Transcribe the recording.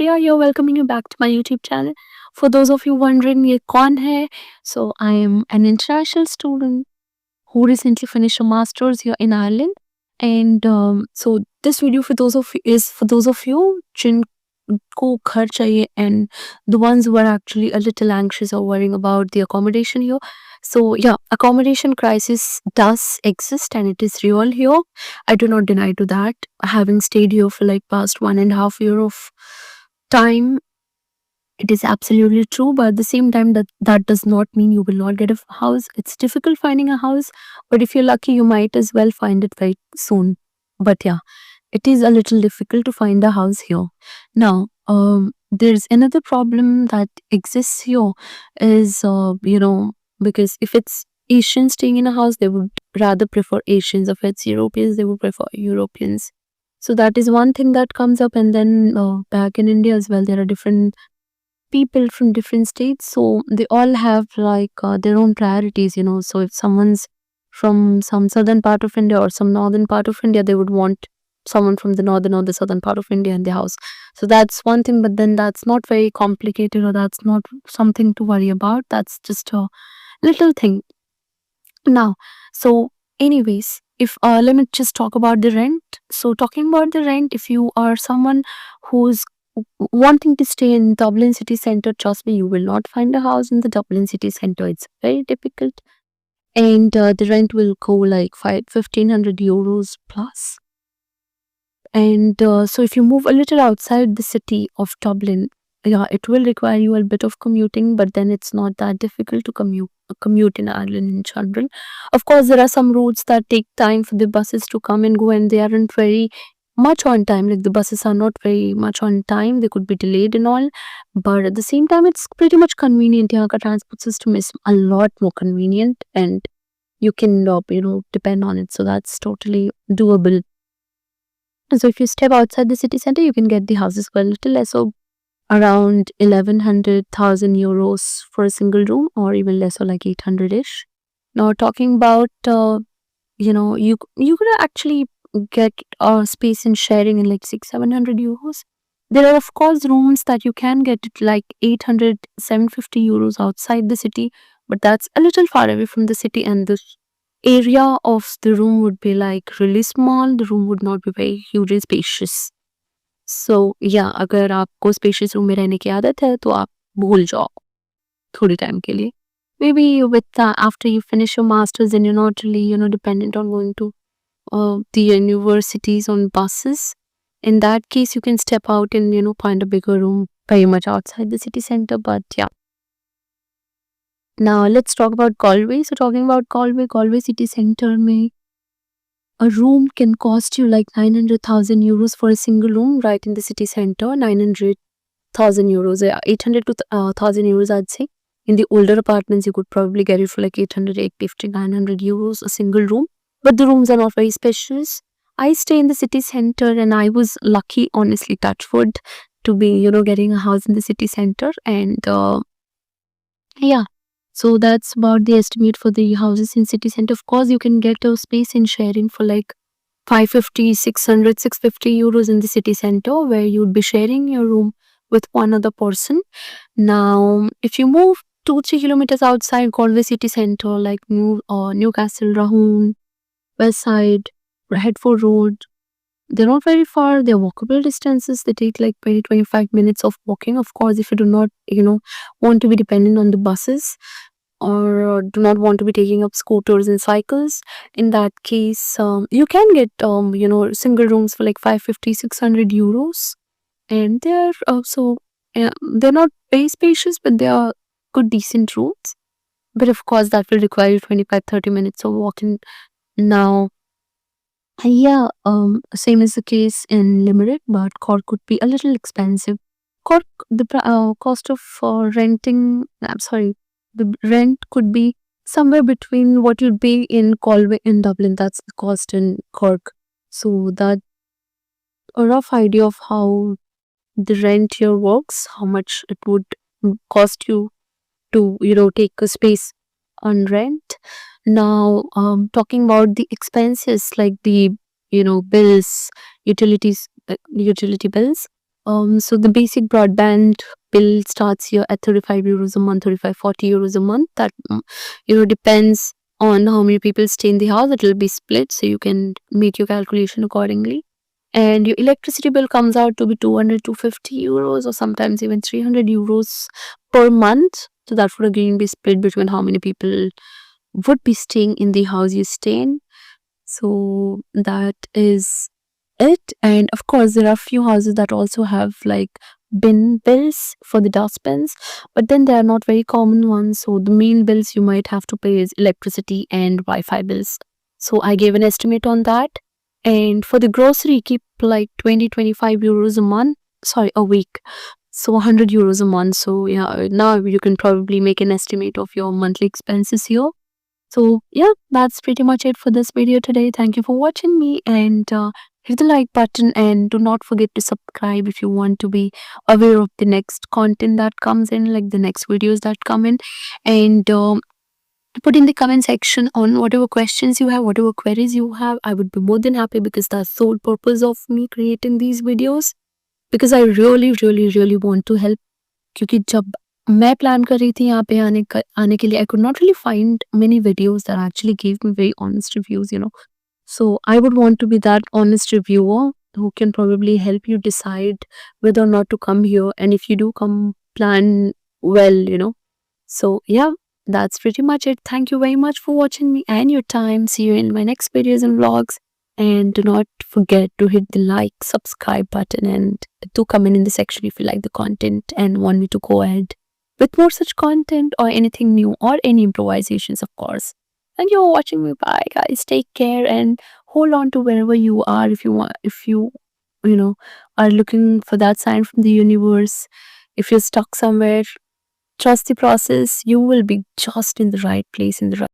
Priya here, welcoming you back to my YouTube channel. For those of you wondering, ये कौन है? So I am an international student who recently finished a master's here in Ireland, and so this video for those of you is for those of you जिनको घर चाहिए and the ones who are actually a little anxious or worrying about the accommodation here. So yeah, accommodation crisis does exist and it is real here. I do not deny to that. Having stayed here for like past 1.5 year of time, it is absolutely true. But at the same time, that does not mean you will not get a house. It's difficult finding a house, but if you're lucky, you might as well find it very soon. But yeah, it is a little difficult to find a house here. Now, there's another problem that exists here is, because if it's Asians staying in a house, they would rather prefer Asians. If it's Europeans, they would prefer Europeans. So that is one thing that comes up. And then back in India as well, there are different people from different states. So they all have like their own priorities. So if someone's from some southern part of India or some northern part of India, they would want someone from the northern or the southern part of India in the house. So that's one thing, but then that's not very complicated or that's not something to worry about. That's just a little thing. Now, so anyways, if let me just talk about the rent. So talking about the rent, if you are someone who's wanting to stay in Dublin city center, trust me, you will not find a house in the Dublin city center. It's very difficult, and the rent will go like 1,500 euros plus. And so if you move a little outside the city of Dublin, yeah, it will require you a bit of commuting, but then it's not that difficult to commute in Ireland in general. Of course, there are some routes that take time for the buses to come and go, and they aren't very much on time. Like the buses are not very much on time. They could be delayed and all. But at the same time, it's pretty much convenient. Here, the transport system is a lot more convenient, and you can, depend on it. So that's totally doable. So if you step outside the city center, you can get the houses for a little less, so around 1,100,000 euros for a single room, or even less, or like 800-ish. Now talking about, you could actually get a space in sharing in like 600-700 euros. There are of course rooms that you can get it like 800-750 euros outside the city, but that's a little far away from the city, and the area of the room would be like really small. The room would not be very huge and spacious. So yeah, अगर आपको spacious room में रहने की आदत है तो आप भूल जाओ थोड़ी time के लिए. Maybe with after you finish your masters and you're not really dependent on going to the universities on buses. In that case, you can step out and find a bigger room very much outside the city center. But yeah. Now let's talk about Galway. So talking about Galway city center mein a room can cost you like 900,000 euros for a single room right in the city center. 900,000 euros, 800 to 1,000 euros I'd say. In the older apartments, you could probably get it for like 800, 850, 900 euros a single room. But the rooms are not very spacious. I stay in the city center and I was lucky, honestly, touch wood, to be, getting a house in the city center. And yeah. So that's about the estimate for the houses in city center. Of course, you can get a space in sharing for like 550, 600, 650 euros in the city center, where you'd be sharing your room with one other person. Now, if you move 2-3 kilometers outside Galway city center, like Newcastle, Rahun, West Side, Headford Road, they're not very far. They're walkable distances. They take like 20-25 minutes of walking. Of course, if you do not, want to be dependent on the buses, or do not want to be taking up scooters and cycles, in that case, you can get, single rooms for like 550, 600 euros. And they're also, they're not very spacious, but they are good, decent rooms. But of course, that will require you 25-30 minutes of walking. Now, yeah, same is the case in Limerick, but Cork could be a little expensive. Cork, the cost of renting, the rent could be somewhere between what you'd pay in Galway and Dublin. That's the cost in Cork. So that a rough idea of how the rent here works, how much it would cost you to, take a space on rent. Now, talking about the expenses like the, bills, utility bills. So the basic broadband bill starts here at 35 euros a month, 35-40 euros a month. That depends on how many people stay in the house. It will be split, so you can make your calculation accordingly. And your electricity bill comes out to be 200-250 euros, or sometimes even 300 euros per month. So that would again be split between how many people would be staying in the house you stay in. So that is it. And of course, there are few houses that also have like bin bills for the dustbins, but then they are not very common ones. So the main bills you might have to pay is electricity and Wi-Fi bills. So I gave an estimate on that. And for the grocery, keep like 20-25 euros a month. Sorry, a week. So 100 euros a month. So yeah, now you can probably make an estimate of your monthly expenses here. So yeah, that's pretty much it for this video today. Thank you for watching me, and hit the like button, and do not forget to subscribe if you want to be aware of the next content that comes in, like the next videos that come in. And put in the comment section on whatever questions you have, whatever queries you have. I would be more than happy, because that's the whole purpose of me creating these videos, because I really want to help. क्योंकि जब मैं plan कर रही थी यहाँ पे आने के लिए, I could not really find many videos that actually gave me very honest reviews. So I would want to be that honest reviewer who can probably help you decide whether or not to come here, and if you do come, plan well. So yeah, that's pretty much it. Thank you very much for watching me and your time. See you in my next videos and vlogs. And do not forget to hit the like, subscribe button, and do comment in the section if you like the content and want me to go ahead with more such content or anything new or any improvisations, of course. Thank you for watching me. Bye guys. Take care and hold on to wherever you are. If you are looking for that sign from the universe, if you're stuck somewhere, trust the process. You will be just in the right place in the right